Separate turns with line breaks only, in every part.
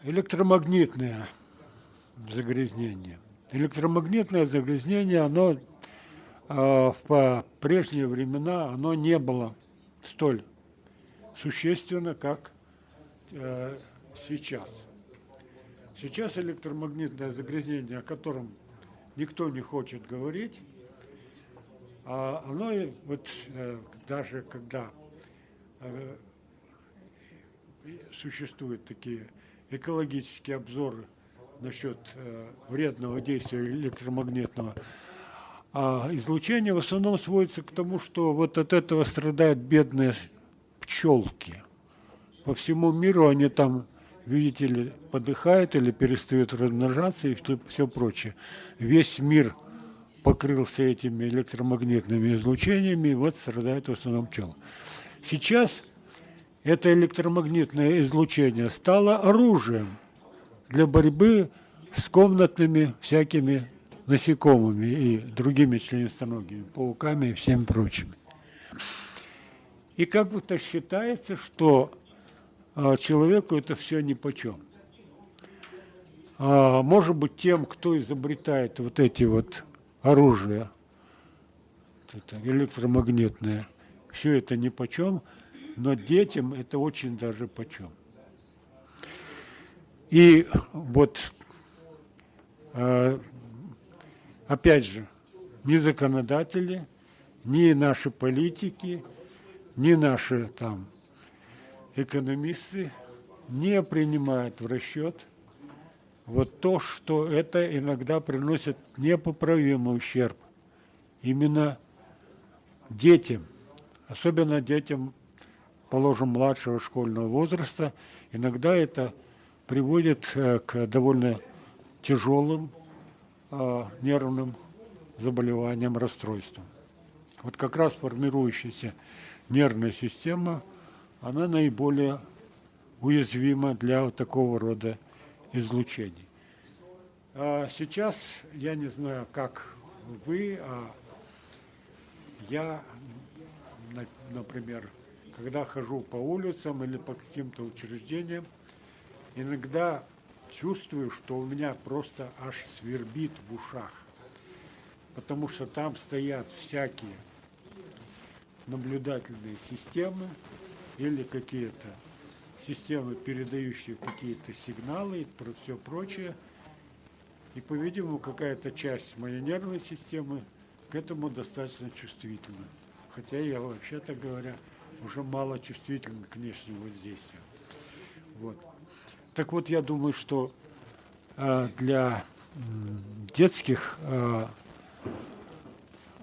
Электромагнитное загрязнение. Электромагнитное загрязнение, оно в прежние времена оно не было столь существенно, как сейчас. Сейчас электромагнитное загрязнение, о котором никто не хочет говорить, оно вот даже когда существуют такие экологические обзоры насчет вредного действия электромагнитного, излучение в основном сводится к тому, что вот от этого страдают бедные пчелки. По всему миру они там, видите ли, подыхают или перестают размножаться и все прочее. Весь мир покрылся этими электромагнитными излучениями, и вот страдают в основном пчелы. Сейчас это электромагнитное излучение стало оружием для борьбы с комнатными всякими насекомыми и другими членистоногими, пауками и всем прочими. И как будто считается, что человеку это все нипочем. Может быть, тем, кто изобретает вот эти вот оружия, это электромагнитное, все это нипочем, но детям это очень даже почем. И вот, опять же, ни законодатели, ни наши политики, ни наши там экономисты не принимают в расчет вот то, что это иногда приносит непоправимый ущерб именно детям, особенно детям, положим, младшего школьного возраста. Иногда это приводит к довольно тяжелым нервным заболеваниям, расстройствам. Вот как раз формирующаяся нервная система, она наиболее уязвима для вот такого рода излучений. Сейчас, я не знаю, как вы, я, например, когда хожу по улицам или по каким-то учреждениям, иногда чувствую, что у меня просто аж свербит в ушах, потому что там стоят всякие наблюдательные системы или какие-то системы, передающие какие-то сигналы и все прочее. И, по-видимому, какая-то часть моей нервной системы к этому достаточно чувствительна. Хотя я, вообще-то говоря, уже мало чувствителен к внешнему воздействию. Вот. Так вот, я думаю, что для детских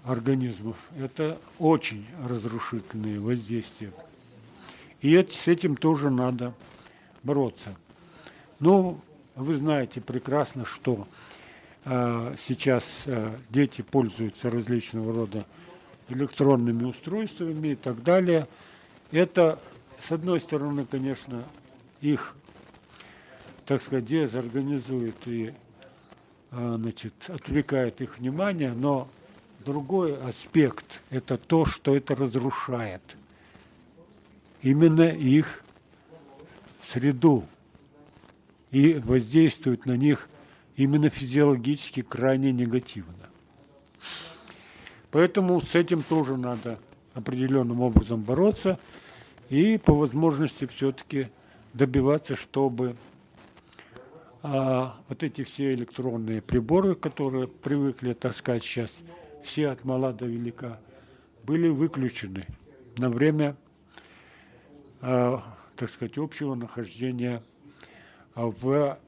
организмов это очень разрушительные воздействия. И с этим тоже надо бороться. Ну, вы знаете прекрасно, что сейчас дети пользуются различного рода электронными устройствами и так далее. Это, с одной стороны, конечно, их, так сказать, дезорганизует и отвлекает их внимание, но другой аспект – это то, что это разрушает именно их среду и воздействует на них именно физиологически крайне негативно. Поэтому с этим тоже надо определенным образом бороться и по возможности все-таки добиваться, чтобы вот эти все электронные приборы, которые привыкли таскать сейчас все от мала до велика, были выключены на время, так сказать, общего нахождения в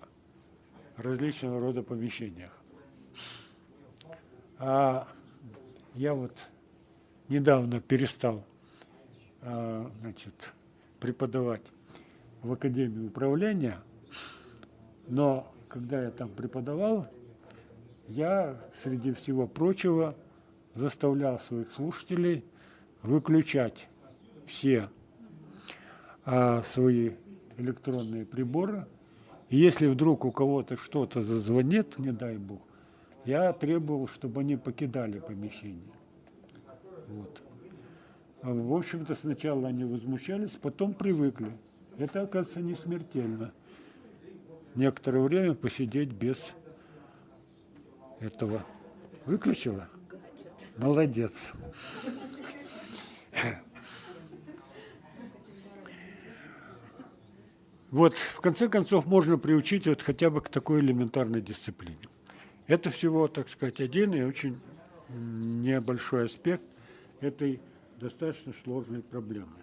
различного рода помещениях. Я вот недавно перестал преподавать в Академии управления, но когда я там преподавал, я, среди всего прочего, заставлял своих слушателей выключать все свои электронные приборы. И если вдруг у кого-то что-то зазвонит, не дай бог, я требовал, чтобы они покидали помещение. Вот. В общем-то, сначала они возмущались, потом привыкли. Это, оказывается, не смертельно. некоторое время посидеть без этого. Выключила? Молодец. Вот, в конце концов, можно приучить вот хотя бы к такой элементарной дисциплине. Это всего, так сказать, один и очень небольшой аспект этой достаточно сложной проблемы.